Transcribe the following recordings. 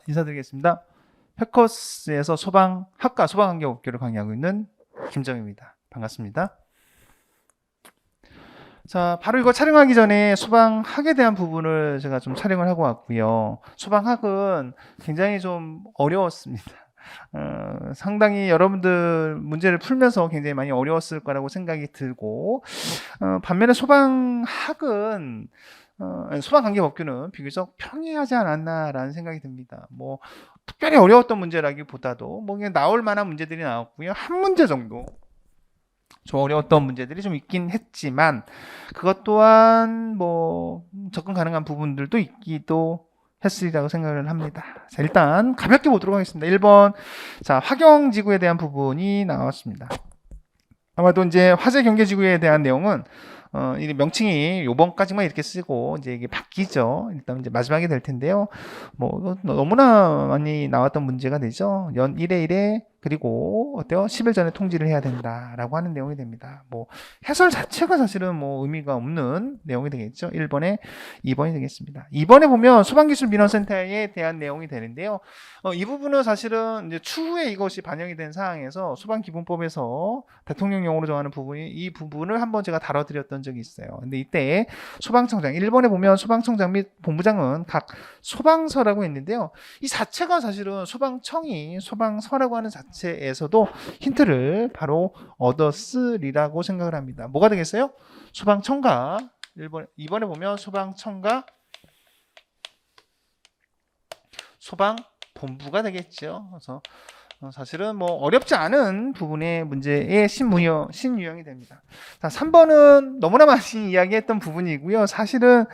인사드리겠습니다. 해커스에서 소방학과 소방관계법규를 강의하고 있는 김정입니다. 반갑습니다. 자, 바로 이거 촬영하기 전에 소방학에 대한 부분을 제가 좀 촬영을 하고 왔고요. 소방학은 굉장히 좀 어려웠습니다. 상당히 여러분들 문제를 풀면서 굉장히 많이 어려웠을 거라고 생각이 들고, 반면에 소방학은 소방관계법규는 비교적 평이하지 않았나라는 생각이 듭니다. 뭐 특별히 어려웠던 문제라기보다도 뭐 그냥 나올 만한 문제들이 나왔고요. 한 문제 정도 좀 어려웠던 문제들이 좀 있긴 했지만 그것 또한 뭐 접근 가능한 부분들도 있기도 했으리라고 생각을 합니다. 자, 일단 가볍게 보도록 하겠습니다. 1번, 자, 화경지구에 대한 부분이 나왔습니다. 아마도 이제 화재 경계지구에 대한 내용은 이 명칭이 요번까지만 이렇게 쓰고 이제 이게 바뀌죠. 일단 이제 마지막에 될 텐데요. 뭐 너무나 많이 나왔던 문제가 되죠. 연 1회 1회 그리고 어때요? 10일 전에 통지를 해야 된다라고 하는 내용이 됩니다. 뭐 해설 자체가 사실은 뭐 의미가 없는 내용이 되겠죠. 1번에 2번이 되겠습니다. 2번에 보면 소방기술민원센터에 대한 내용이 되는데요. 이 부분은 사실은 이제 추후에 이것이 반영이 된 사항에서 소방기본법에서 대통령령으로 정하는 부분이 이 부분을 한번 제가 다뤄드렸던 적이 있어요. 근데 이때 소방청장 1번에 보면 소방청장 및 본부장은 각 소방서라고 있는데요. 이 자체가 사실은 소방청이 소방서라고 하는 자체에서도 힌트를 바로 얻었으리라고 생각을 합니다. 뭐가 되겠어요? 소방청과 2번에 보면 소방청과 소방본부가 되겠죠. 그래서 사실은 뭐 어렵지 않은 부분의 문제의 신유형이 됩니다. 자, 3번은 너무나 많이 이야기했던 부분이고요. 사실은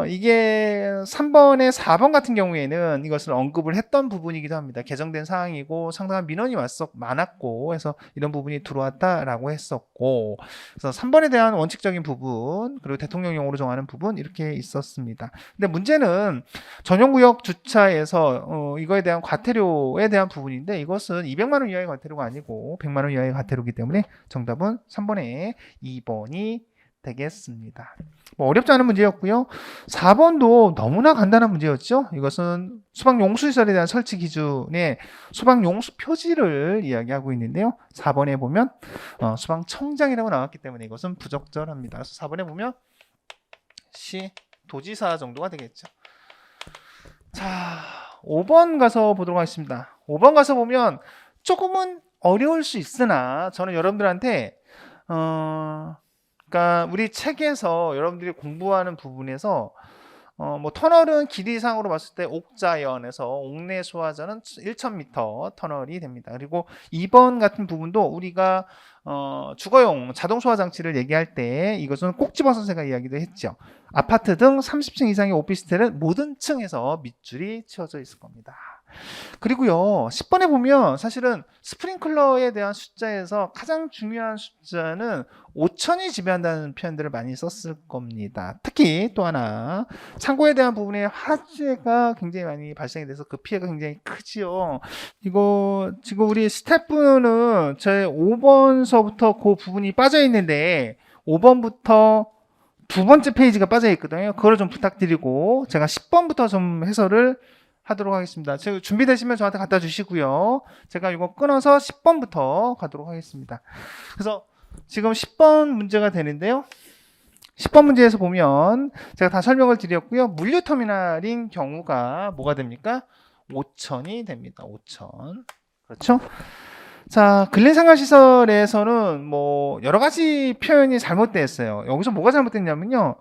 이게 3번에 4번 같은 경우에는 이것을 언급을 했던 부분이기도 합니다. 개정된 사항이고 상당한 민원이 많았고 해서 이런 부분이 들어왔다라고 했었고, 그래서 3번에 대한 원칙적인 부분 그리고 대통령령으로 정하는 부분 이렇게 있었습니다. 근데 문제는 전용구역 주차에서 이거에 대한 과태료에 대한 부분인데 이것은 200만 원 이하의 과태료가 아니고 100만 원 이하의 과태료이기 때문에 정답은 3번에 2번이 되겠습니다. 뭐 어렵지 않은 문제였고요. 4번도 너무나 간단한 문제였죠. 이것은 소방용수시설에 대한 설치 기준의 소방용수 표지를 이야기하고 있는데요. 4번에 보면 소방청장이라고 나왔기 때문에 이것은 부적절합니다. 그래서 4번에 보면 시 도지사 정도가 되겠죠. 자, 5번 가서 보도록 하겠습니다. 5번 가서 보면 조금은 어려울 수 있으나 저는 여러분들한테 그러니까 우리 책에서 여러분들이 공부하는 부분에서 뭐 터널은 길이상으로 봤을 때 옥자연에서 옥내 소화전은 1,000m 터널이 됩니다. 그리고 2번 같은 부분도 우리가 주거용 자동 소화 장치를 얘기할 때 이것은 꼭 집어서 제가 이야기도 했죠. 아파트 등 30층 이상의 오피스텔은 모든 층에서 밑줄이 치워져 있을 겁니다. 그리고요, 10번에 보면 사실은 스프링클러에 대한 숫자에서 가장 중요한 숫자는 5천이 지배한다는 표현들을 많이 썼을 겁니다. 특히 또 하나, 창고에 대한 부분에 화재가 굉장히 많이 발생이 돼서 그 피해가 굉장히 크지요. 이거 지금 우리 스태프는 제 5번서부터 그 부분이 빠져 있는데 5번부터 두 번째 페이지가 빠져 있거든요. 그거를 좀 부탁드리고 제가 10번부터 좀 해설을 하도록 하겠습니다. 제가 준비되시면 저한테 갖다 주시고요. 제가 이거 끊어서 10번부터 가도록 하겠습니다. 그래서 지금 10번 문제가 되는데요. 10번 문제에서 보면 제가 다 설명을 드렸고요. 물류터미널인 경우가 뭐가 됩니까? 5천이 됩니다. 5천. 그렇죠? 자, 근린생활시설에서는 뭐 여러 가지 표현이 잘못됐어요. 여기서 뭐가 잘못됐냐면요.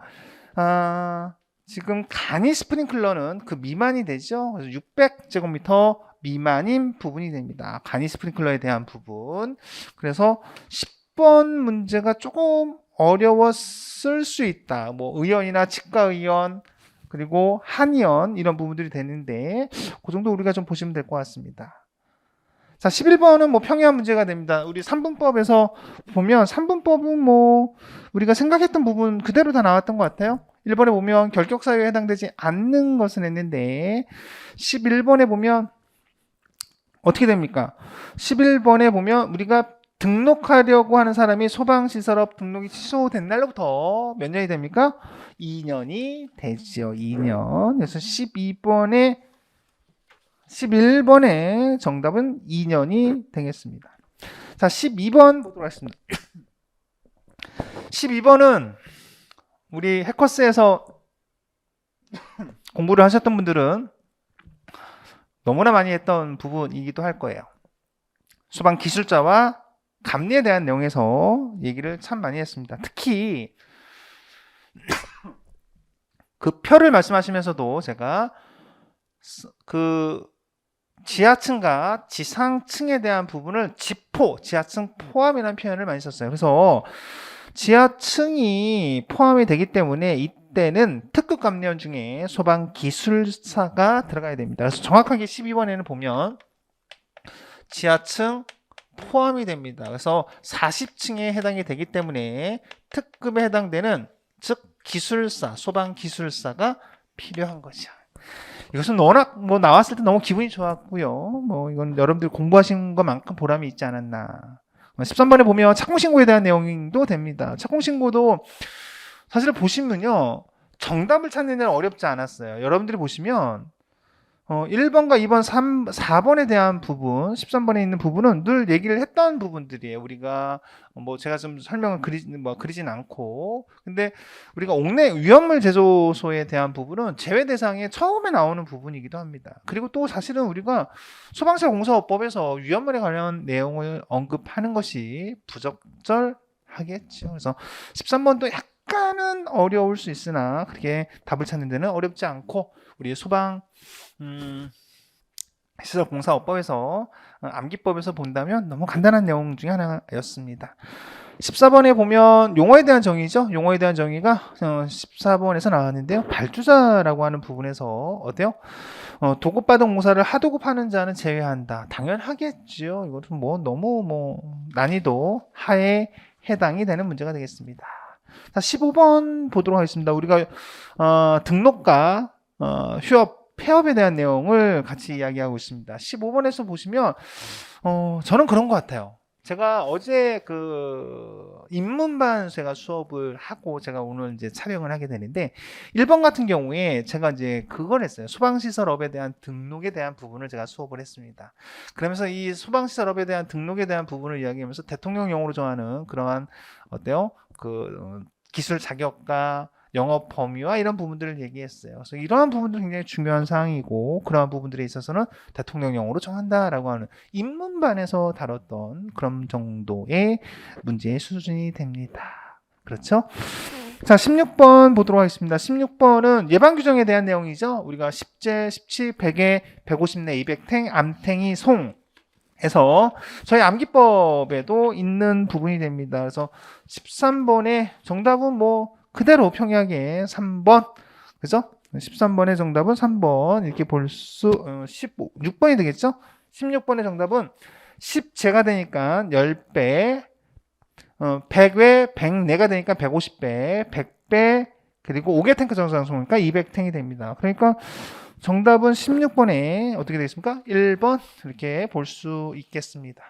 지금 간이 스프링클러는 그 미만이 되죠. 그래서 600제곱미터 미만인 부분이 됩니다. 간이 스프링클러에 대한 부분. 그래서 10번 문제가 조금 어려웠을 수 있다. 뭐 의원이나 치과의원 그리고 한의원 이런 부분들이 되는데 그 정도 우리가 좀 보시면 될 것 같습니다. 자, 11번은 뭐 평이한 문제가 됩니다. 우리 3분법에서 보면 3분법은 뭐 우리가 생각했던 부분 그대로 다 나왔던 것 같아요. 1번에 보면 결격 사유에 해당되지 않는 것은 했는데 11번에 보면 어떻게 됩니까? 11번에 보면 우리가 등록하려고 하는 사람이 소방시설업 등록이 취소된 날로부터 몇 년이 됩니까? 2년이 되죠. 2년. 그래서 12번에 11번의 정답은 2년이 되겠습니다. 자, 12번 보도록 하겠습니다. 12번은 우리 해커스에서 공부를 하셨던 분들은 너무나 많이 했던 부분이기도 할 거예요. 수방 기술자와 감리에 대한 내용에서 얘기를 참 많이 했습니다. 특히 그 표를 말씀하시면서도 제가 그 지하층과 지상층에 대한 부분을 지포, 지하층 포함이라는 표현을 많이 썼어요. 그래서 지하층이 포함이 되기 때문에 이때는 특급 감리원 중에 소방 기술사가 들어가야 됩니다. 그래서 정확하게 12번에는 보면 지하층 포함이 됩니다. 그래서 40층에 해당이 되기 때문에 특급에 해당되는 즉 기술사, 소방 기술사가 필요한 거죠. 이것은 워낙 뭐 나왔을 때 너무 기분이 좋았고요. 뭐 이건 여러분들 공부하신 것만큼 보람이 있지 않았나. 13번에 보면 착공신고에 대한 내용도 됩니다. 착공신고도 사실 보시면요. 정답을 찾는 데는 어렵지 않았어요. 여러분들이 보시면 1번과 2번, 3, 4번에 대한 부분, 13번에 있는 부분은 늘 얘기를 했던 부분들이에요. 우리가 뭐 제가 좀 설명을 그리진 않고, 근데 우리가 옥내 위험물 제조소에 대한 부분은 제외 대상에 처음에 나오는 부분이기도 합니다. 그리고 또 사실은 우리가 소방차 공사업법에서 위험물에 관련 내용을 언급하는 것이 부적절하겠죠. 그래서 13번도 약간은 어려울 수 있으나 그렇게 답을 찾는 데는 어렵지 않고 우리 소방 시설공사업법에서 암기법에서 본다면 너무 간단한 내용 중에 하나였습니다. 14번에 보면 용어에 대한 정의죠. 용어에 대한 정의가 14번에서 나왔는데요. 발주자라고 하는 부분에서 어때요? 도급받은 공사를 하도급하는 자는 제외한다. 당연하겠죠. 이것은 뭐 너무 난이도 하에 해당이 되는 문제가 되겠습니다. 자, 15번 보도록 하겠습니다. 우리가 등록과 휴업, 폐업에 대한 내용을 같이 이야기하고 있습니다. 15번에서 보시면 저는 그런 것 같아요. 제가 어제 그 입문반 제가 수업을 하고 제가 오늘 이제 촬영을 하게 되는데 1번 같은 경우에 제가 이제 그걸 했어요. 소방시설업에 대한 등록에 대한 부분을 제가 수업을 했습니다. 그러면서 이 소방시설업에 대한 등록에 대한 부분을 이야기하면서 대통령령으로 정하는 그러한 어때요? 그 기술 자격과 영업 범위와 이런 부분들을 얘기했어요. 그래서 이러한 부분도 굉장히 중요한 사항이고 그러한 부분들에 있어서는 대통령령으로 정한다라고 하는 입문반에서 다뤘던 그런 정도의 문제의 수준이 됩니다. 그렇죠? 자, 16번 보도록 하겠습니다. 16번은 예방규정에 대한 내용이죠. 우리가 10제, 17, 100에 150내 200탱, 암탱이 송 해서 저희 암기법에도 있는 부분이 됩니다. 그래서 13번의 정답은 뭐 그대로 평이하게 3번, 그죠? 13번의 정답은 3번 이렇게 볼 수 16번이 되겠죠? 16번의 정답은 10제가 되니까 10배, 100에 104가 되니까 150배, 100배, 그리고 5개 탱크 정상소니까 200탱이 됩니다. 그러니까 정답은 16번에 어떻게 되겠습니까? 1번 이렇게 볼 수 있겠습니다.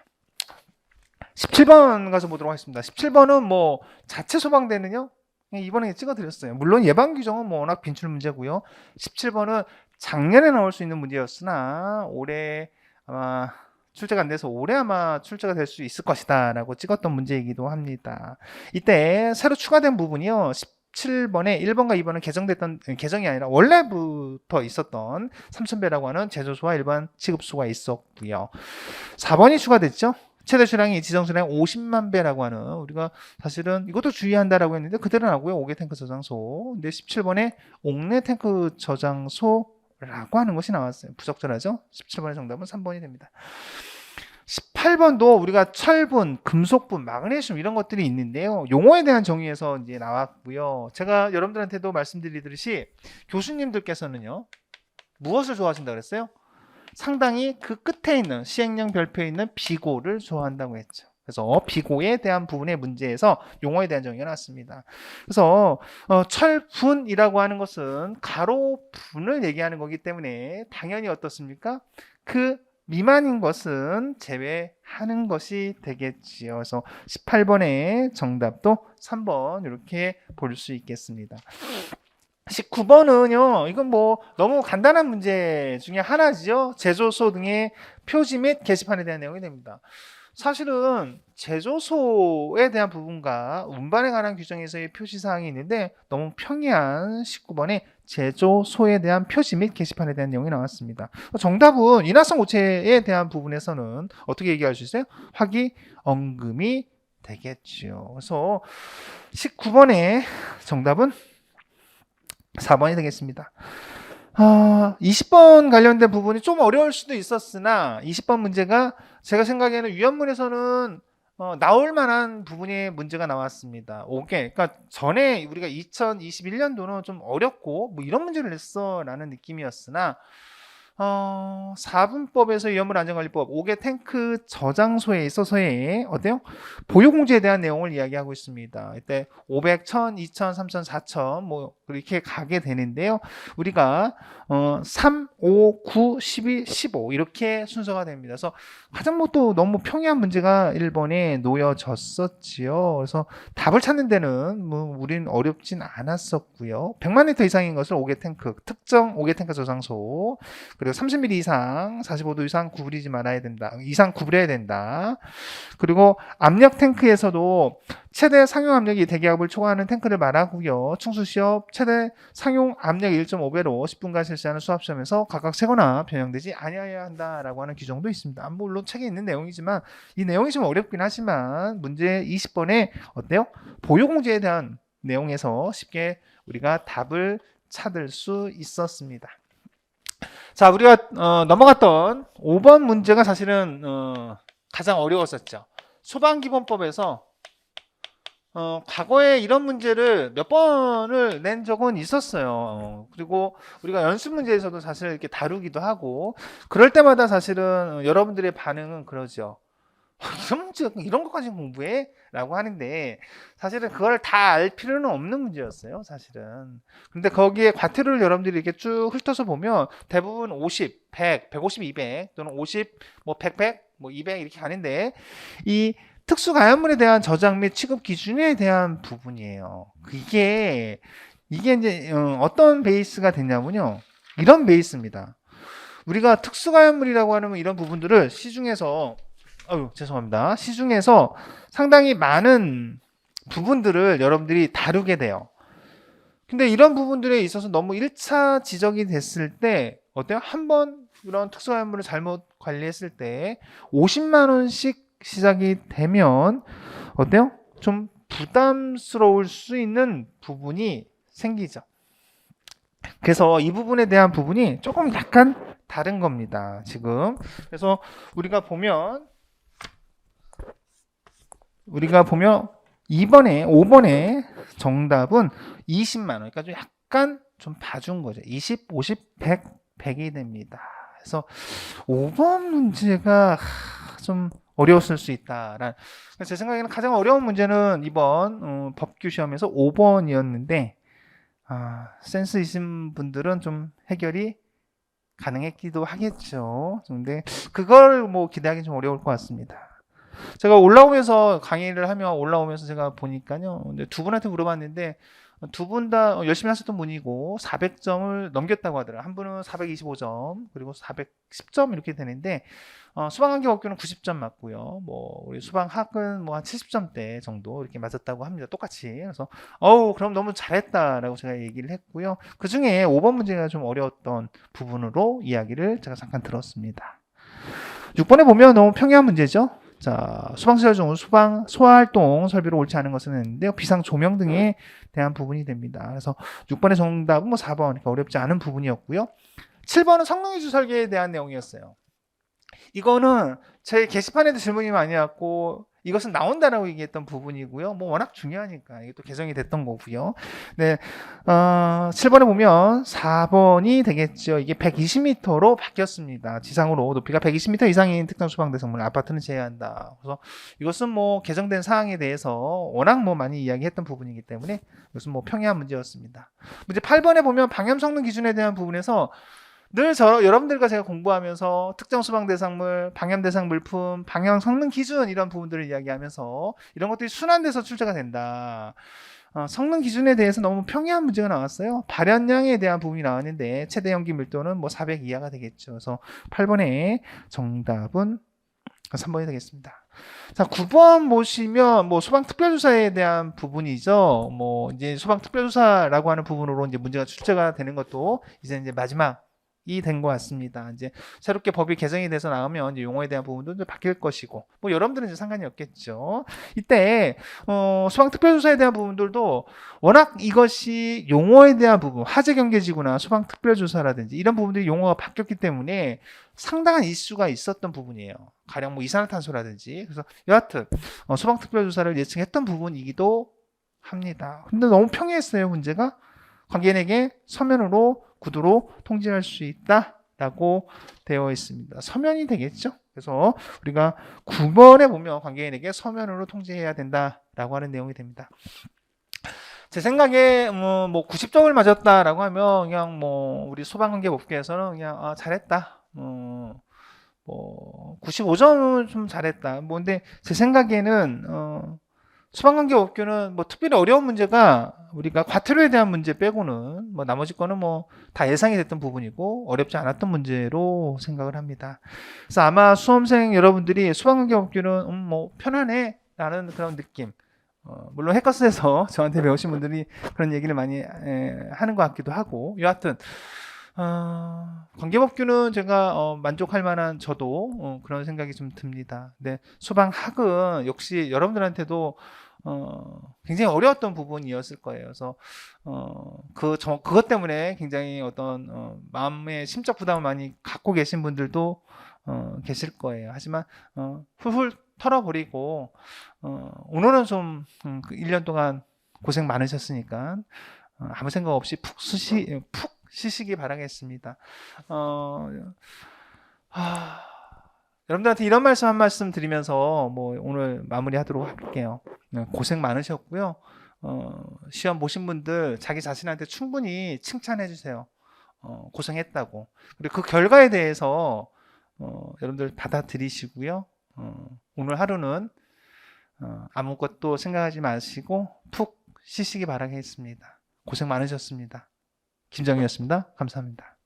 17번 가서 보도록 하겠습니다. 17번은 뭐 자체 소방대는요. 이번에 찍어드렸어요. 물론 예방규정은 뭐 워낙 빈출 문제고요. 17번은 작년에 나올 수 있는 문제였으나 올해 아마 출제가 안 돼서 올해 아마 출제가 될 수 있을 것이다 라고 찍었던 문제이기도 합니다. 이때 새로 추가된 부분이요. 17번에 1번과 2번은 개정이 아니라 원래부터 있었던 3000배라고 하는 제조소와 일반 취급소가 있었고요. 4번이 추가됐죠. 최대 수량이 지정 수량 50만 배라고 하는 우리가 사실은 이것도 주의한다라고 했는데 그대로 나오고요. 5개 탱크 저장소. 근데 17번에 옥내 탱크 저장소라고 하는 것이 나왔어요. 부적절하죠? 17번의 정답은 3번이 됩니다. 18번도 우리가 철분, 금속분, 마그네슘 이런 것들이 있는데요. 용어에 대한 정의에서 이제 나왔고요. 제가 여러분들한테도 말씀드리듯이 교수님들께서는요. 무엇을 좋아하신다 그랬어요? 상당히 그 끝에 있는 시행령 별표에 있는 비고를 좋아한다고 했죠. 그래서 비고에 대한 부분의 문제에서 용어에 대한 정의가 나왔습니다. 그래서 철분이라고 하는 것은 가로분을 얘기하는 거기 때문에 당연히 어떻습니까? 그 미만인 것은 제외하는 것이 되겠지요. 그래서 18번의 정답도 3번 이렇게 볼 수 있겠습니다. 19번은요, 이건 뭐 너무 간단한 문제 중에 하나지요. 제조소 등의 표지 및 게시판에 대한 내용이 됩니다. 사실은 제조소에 대한 부분과 운반에 관한 규정에서의 표시사항이 있는데 너무 평이한 19번에 제조소에 대한 표시 및 게시판에 대한 내용이 나왔습니다. 정답은 인화성 오체에 대한 부분에서는 어떻게 얘기할 수 있어요? 화기 엉금이 되겠죠. 그래서 19번의 정답은 4번이 되겠습니다. 20번 관련된 부분이 좀 어려울 수도 있었으나 20번 문제가 제가 생각에는 위원문에서는 나올 만한 부분의 문제가 나왔습니다. 5개. 그러니까 전에 우리가 2021년도는 좀 어렵고 뭐 이런 문제를 냈어라는 느낌이었으나 4분법에서 위험물 안전관리법 5개 탱크 저장소에 있어서의 어때요? 보유공지에 대한 내용을 이야기하고 있습니다. 이때 500, 1000, 2000, 3000, 4000 뭐 이렇게 가게 되는데요. 우리가 3, 5, 9, 12, 15 이렇게 순서가 됩니다. 그래서 가장 뭐 또 너무 평이한 문제가 1번에 놓여졌었지요. 그래서 답을 찾는 데는 뭐 우린 어렵진 않았었고요. 100만 리터 이상인 것을 5개 탱크, 특정 5개 탱크 저장소 그리고 30mm 이상, 45도 이상 구부리지 말아야 된다. 이상 구부려야 된다. 그리고 압력 탱크에서도 최대 상용 압력이 대기압을 초과하는 탱크를 말하고요. 충수 시업 최대 상용 압력 1.5배로 10분간 실시하는 수압 시험에서 각각 세거나 변형되지 아니어야 한다라고 하는 규정도 있습니다. 물론 책에 있는 내용이지만 이 내용이 좀 어렵긴 하지만 문제 20번에 어때요? 보유공지에 대한 내용에서 쉽게 우리가 답을 찾을 수 있었습니다. 자, 우리가 넘어갔던 5번 문제가 사실은 가장 어려웠었죠. 소방기본법에서 과거에 이런 문제를 몇 번을 낸 적은 있었어요. 그리고 우리가 연습 문제에서도 사실 이렇게 다루기도 하고 그럴 때마다 사실은 여러분들의 반응은 그러죠. 이런 문제, 이런 것까지 공부해? 라고 하는데 사실은 그걸 다 알 필요는 없는 문제였어요. 사실은. 근데 거기에 과태료를 여러분들이 이렇게 쭉 훑어서 보면 대부분 50, 100, 150, 200 또는 50, 뭐 100, 100, 뭐 200 이렇게 가는데 이 특수가연물에 대한 저장 및 취급 기준에 대한 부분이에요. 이게 이제 어떤 베이스가 됐냐면요. 이런 베이스입니다. 우리가 특수가연물이라고 하는 이런 부분들을 시중에서 죄송합니다. 시중에서 상당히 많은 부분들을 여러분들이 다루게 돼요. 근데 이런 부분들에 있어서 너무 1차 지적이 됐을 때 어때요? 한번 이런 특수가연물을 잘못 관리했을 때 50만 원씩 시작이 되면 어때요? 좀 부담스러울 수 있는 부분이 생기죠. 그래서 이 부분에 대한 부분이 조금 약간 다른 겁니다. 지금. 그래서 우리가 보면 5번에 정답은 20만 원. 그러니까 좀 약간 좀 봐준 거죠. 20, 50, 100, 100이 됩니다. 그래서 5번 문제가 좀 어려웠을 수 있다라는. 제 생각에는 가장 어려운 문제는 이번 법규 시험에서 5번이었는데 센스 있으신 분들은 좀 해결이 가능했기도 하겠죠. 근데 그걸 뭐 기대하기 좀 어려울 것 같습니다. 제가 올라오면서 강의를 하며 올라오면서 제가 보니까요. 두 분한테 물어봤는데 두 분 다 열심히 하셨던 분이고 400점을 넘겼다고 하더라고요. 한 분은 425점 그리고 410점 이렇게 되는데 수방한계 법규는 90점 맞고요. 뭐 우리 수방학은 뭐 한 70점대 정도 이렇게 맞았다고 합니다. 똑같이. 그래서 그럼 너무 잘했다라고 제가 얘기를 했고요. 그 중에 5번 문제가 좀 어려웠던 부분으로 이야기를 제가 잠깐 들었습니다. 6번에 보면 너무 평이한 문제죠. 자, 소방시설 중 소화활동 설비로 옳지 않은 것은 했는데요. 비상 조명 등에 대한 부분이 됩니다. 그래서 6번의 정답은 뭐 4번, 그러니까 어렵지 않은 부분이었고요. 7번은 성능위주 설계에 대한 내용이었어요. 이거는 제 게시판에도 질문이 많이 왔고 이것은 나온다라고 얘기했던 부분이고요. 뭐 워낙 중요하니까 이게 또 개정이 됐던 거고요. 네, 7번에 보면 4번이 되겠죠. 이게 120m로 바뀌었습니다. 지상으로 높이가 120m 이상인 특정 소방대성물 아파트는 제외한다. 그래서 이것은 뭐 개정된 사항에 대해서 워낙 뭐 많이 이야기했던 부분이기 때문에 이것은 뭐 평이한 문제였습니다. 문제 8번에 보면 방염 성능 기준에 대한 부분에서 늘 여러분들과 제가 공부하면서 특정 소방 대상물, 방염 대상 물품, 방향 성능 기준 이런 부분들을 이야기하면서 이런 것들이 순환돼서 출제가 된다. 성능 기준에 대해서 너무 평이한 문제가 나왔어요. 발연량에 대한 부분이 나왔는데 최대 연기 밀도는 뭐 400 이하가 되겠죠. 그래서 8번의 정답은 3번이 되겠습니다. 자, 9번 보시면 뭐 소방 특별조사에 대한 부분이죠. 뭐 이제 소방 특별조사라고 하는 부분으로 이제 문제가 출제가 되는 것도 이제 마지막이 된 것 같습니다. 이제 새롭게 법이 개정이 돼서 나오면 이제 용어에 대한 부분도 이제 바뀔 것이고, 뭐 여러분들은 이제 상관이 없겠죠. 이때 소방 특별조사에 대한 부분들도 워낙 이것이 용어에 대한 부분, 화재경계지구나 소방 특별조사라든지 이런 부분들이 용어가 바뀌었기 때문에 상당한 이슈가 있었던 부분이에요. 가령 뭐 이산화탄소라든지. 그래서 여하튼 소방 특별조사를 예측했던 부분이기도 합니다. 근데 너무 평이했어요, 문제가. 관계인에게 서면으로 구두로 통지할 수 있다라고 되어 있습니다. 서면이 되겠죠. 그래서 우리가 9번에 보면 관계인에게 서면으로 통지해야 된다라고 하는 내용이 됩니다. 제 생각에 뭐 90점을 맞았다라고 하면 그냥 뭐 우리 소방관계 법규에서는 그냥 잘했다. 뭐 95점은 좀 잘했다. 뭐 근데 제 생각에는 소방관계 법규는 뭐 특별히 어려운 문제가 우리가 과태료에 대한 문제 빼고는 뭐 나머지 거는 뭐 다 예상이 됐던 부분이고 어렵지 않았던 문제로 생각을 합니다. 그래서 아마 수험생 여러분들이 소방관계 법규는 뭐 편안해 라는 그런 느낌. 물론 해커스에서 저한테 배우신 분들이 그런 얘기를 많이 하는 것 같기도 하고 여하튼 관계법규는 제가 만족할 만한 저도 그런 생각이 좀 듭니다. 근데 소방학은 역시 여러분들한테도 굉장히 어려웠던 부분이었을 거예요. 그래서 그것 때문에 굉장히 어떤 마음의 심적 부담을 많이 갖고 계신 분들도 계실 거예요. 하지만 훌훌 털어버리고 오늘은 좀 1년 동안 고생 많으셨으니까 아무 생각 없이 푹 쉬시기 바라겠습니다. 여러분들한테 이런 말씀 한 말씀 드리면서 뭐 오늘 마무리하도록 할게요. 고생 많으셨고요. 시험 보신 분들 자기 자신한테 충분히 칭찬해 주세요. 고생했다고. 그리고 그 결과에 대해서 여러분들 받아들이시고요. 오늘 하루는 아무것도 생각하지 마시고 푹 쉬시기 바라겠습니다. 고생 많으셨습니다. 김정희였습니다. 감사합니다.